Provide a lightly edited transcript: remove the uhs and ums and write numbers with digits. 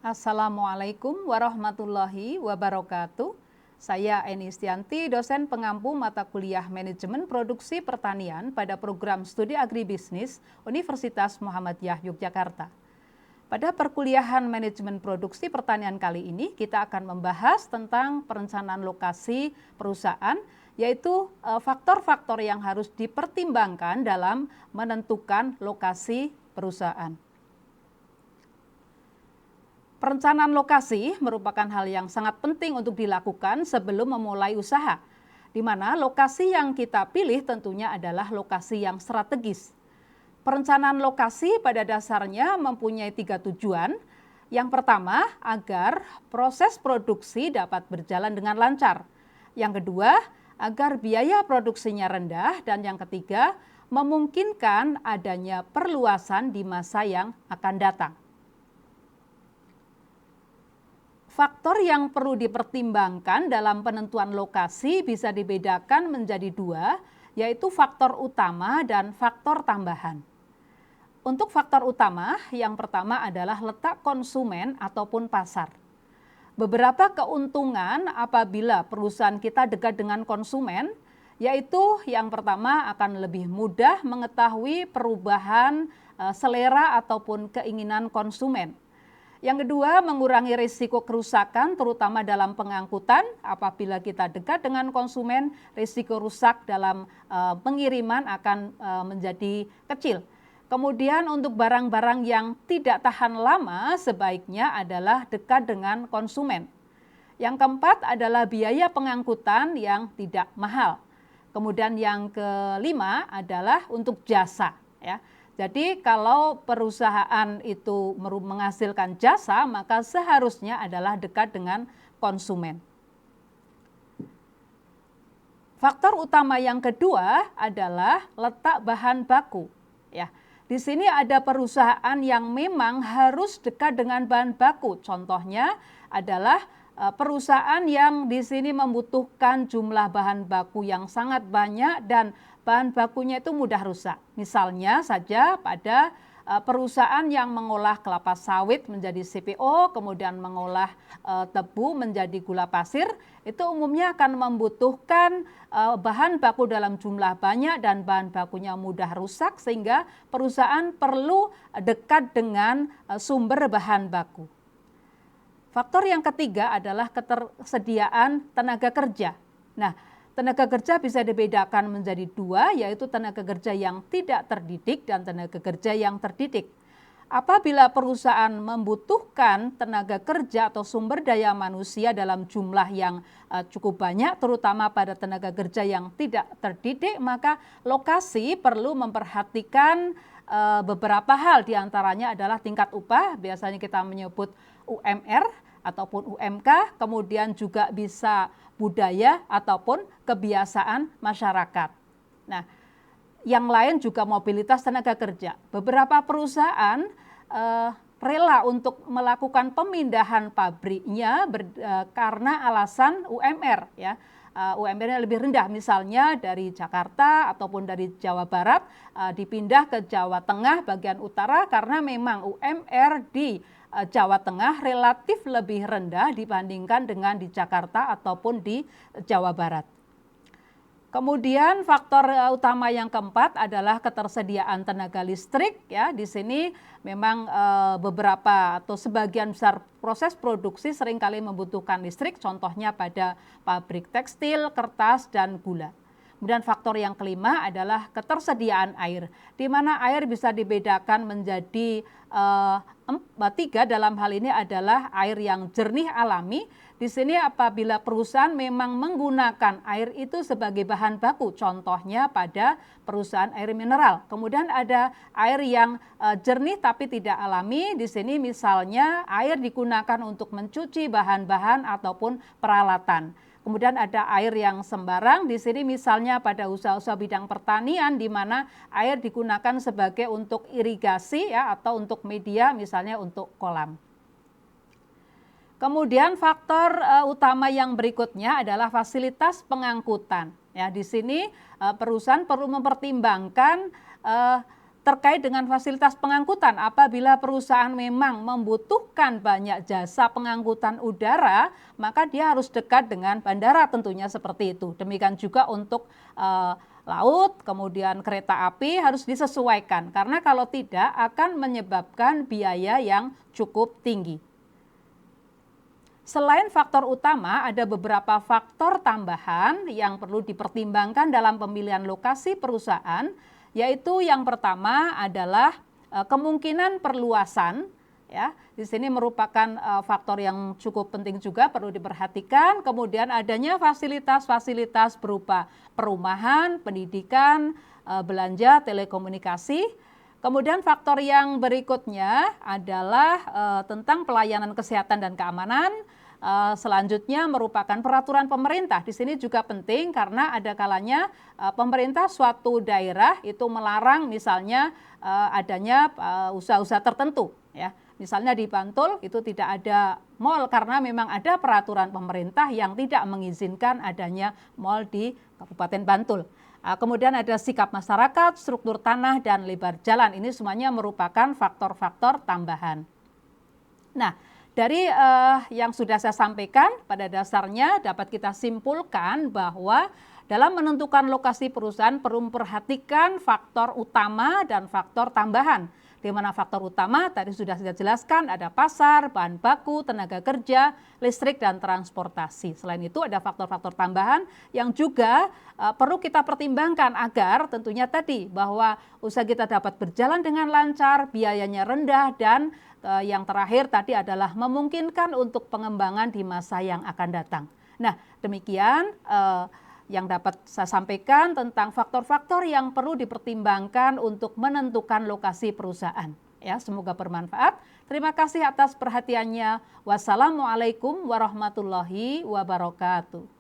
Assalamualaikum warahmatullahi wabarakatuh. Saya Eni Stianti, dosen pengampu mata kuliah Manajemen Produksi Pertanian pada program Studi Agribisnis Universitas Muhammadiyah Yogyakarta. Pada perkuliahan Manajemen Produksi Pertanian kali ini, kita akan membahas tentang perencanaan lokasi perusahaan, yaitu faktor-faktor yang harus dipertimbangkan dalam menentukan lokasi perusahaan. Perencanaan lokasi merupakan hal yang sangat penting untuk dilakukan sebelum memulai usaha, di mana lokasi yang kita pilih tentunya adalah lokasi yang strategis. Perencanaan lokasi pada dasarnya mempunyai 3 tujuan. Yang pertama, agar proses produksi dapat berjalan dengan lancar. Yang kedua, agar biaya produksinya rendah. Dan yang ketiga, memungkinkan adanya perluasan di masa yang akan datang. Faktor yang perlu dipertimbangkan dalam penentuan lokasi bisa dibedakan menjadi 2, yaitu faktor utama dan faktor tambahan. Untuk faktor utama, yang pertama adalah letak konsumen ataupun pasar. Beberapa keuntungan apabila perusahaan kita dekat dengan konsumen, yaitu yang pertama akan lebih mudah mengetahui perubahan selera ataupun keinginan konsumen. Yang kedua, mengurangi risiko kerusakan terutama dalam pengangkutan. Apabila kita dekat dengan konsumen, risiko rusak dalam pengiriman akan menjadi kecil. Kemudian untuk barang-barang yang tidak tahan lama sebaiknya adalah dekat dengan konsumen. Yang keempat adalah biaya pengangkutan yang tidak mahal. Kemudian yang kelima adalah untuk jasa, ya. Jadi kalau perusahaan itu menghasilkan jasa, maka seharusnya adalah dekat dengan konsumen. Faktor utama yang kedua adalah letak bahan baku. Ya, di sini ada perusahaan yang memang harus dekat dengan bahan baku. Contohnya adalah perusahaan yang di sini membutuhkan jumlah bahan baku yang sangat banyak dan bahan bakunya itu mudah rusak. Misalnya saja pada perusahaan yang mengolah kelapa sawit menjadi CPO, kemudian mengolah tebu menjadi gula pasir, itu umumnya akan membutuhkan bahan baku dalam jumlah banyak dan bahan bakunya mudah rusak sehingga perusahaan perlu dekat dengan sumber bahan baku. Faktor yang ketiga adalah ketersediaan tenaga kerja. Nah, tenaga kerja bisa dibedakan menjadi 2, yaitu tenaga kerja yang tidak terdidik dan tenaga kerja yang terdidik. Apabila perusahaan membutuhkan tenaga kerja atau sumber daya manusia dalam jumlah yang cukup banyak, terutama pada tenaga kerja yang tidak terdidik, maka lokasi perlu memperhatikan beberapa hal, diantaranya adalah tingkat upah, biasanya kita menyebut UMR, ataupun UMK, kemudian juga bisa budaya ataupun kebiasaan masyarakat. Nah, yang lain juga mobilitas tenaga kerja. Beberapa perusahaan rela untuk melakukan pemindahan pabriknya karena alasan UMR, ya. UMR-nya lebih rendah, misalnya dari Jakarta ataupun dari Jawa Barat dipindah ke Jawa Tengah bagian utara karena memang UMR di Jawa Tengah relatif lebih rendah dibandingkan dengan di Jakarta ataupun di Jawa Barat. Kemudian faktor utama yang keempat adalah ketersediaan tenaga listrik, ya. Di sini memang beberapa atau sebagian besar proses produksi seringkali membutuhkan listrik, contohnya pada pabrik tekstil, kertas, dan gula. Kemudian faktor yang kelima adalah ketersediaan air, di mana air bisa dibedakan menjadi 3, dalam hal ini adalah air yang jernih alami. Di sini apabila perusahaan memang menggunakan air itu sebagai bahan baku, contohnya pada perusahaan air mineral. Kemudian ada air yang jernih tapi tidak alami, di sini misalnya air digunakan untuk mencuci bahan-bahan ataupun peralatan. Kemudian ada air yang sembarang, di sini misalnya pada usaha-usaha bidang pertanian di mana air digunakan sebagai untuk irigasi, ya, atau untuk media misalnya untuk kolam. Kemudian faktor utama yang berikutnya adalah fasilitas pengangkutan. Ya, di sini perusahaan perlu mempertimbangkan terkait dengan fasilitas pengangkutan, apabila perusahaan memang membutuhkan banyak jasa pengangkutan udara, maka dia harus dekat dengan bandara tentunya seperti itu. Demikian juga untuk laut, kemudian kereta api harus disesuaikan, karena kalau tidak akan menyebabkan biaya yang cukup tinggi. Selain faktor utama, ada beberapa faktor tambahan yang perlu dipertimbangkan dalam pemilihan lokasi perusahaan, yaitu yang pertama adalah kemungkinan perluasan. Ya, di sini merupakan faktor yang cukup penting juga perlu diperhatikan. Kemudian adanya fasilitas-fasilitas berupa perumahan, pendidikan, belanja, telekomunikasi. Kemudian faktor yang berikutnya adalah tentang pelayanan kesehatan dan keamanan. Selanjutnya merupakan peraturan pemerintah. Di sini juga penting karena ada kalanya pemerintah suatu daerah itu melarang misalnya adanya usaha-usaha tertentu, ya. Misalnya di Bantul itu tidak ada mal karena memang ada peraturan pemerintah yang tidak mengizinkan adanya mal di Kabupaten Bantul. Kemudian ada sikap masyarakat, struktur tanah, dan lebar jalan. Ini semuanya merupakan faktor-faktor tambahan. Nah, dari yang sudah saya sampaikan, pada dasarnya dapat kita simpulkan bahwa dalam menentukan lokasi perusahaan perlu memperhatikan faktor utama dan faktor tambahan. Di mana faktor utama tadi sudah saya jelaskan, ada pasar, bahan baku, tenaga kerja, listrik, dan transportasi. Selain itu ada faktor-faktor tambahan yang juga perlu kita pertimbangkan agar tentunya tadi bahwa usaha kita dapat berjalan dengan lancar, biayanya rendah, dan yang terakhir tadi adalah memungkinkan untuk pengembangan di masa yang akan datang. Nah, demikian yang dapat saya sampaikan tentang faktor-faktor yang perlu dipertimbangkan untuk menentukan lokasi perusahaan. Ya, semoga bermanfaat. Terima kasih atas perhatiannya. Wassalamualaikum warahmatullahi wabarakatuh.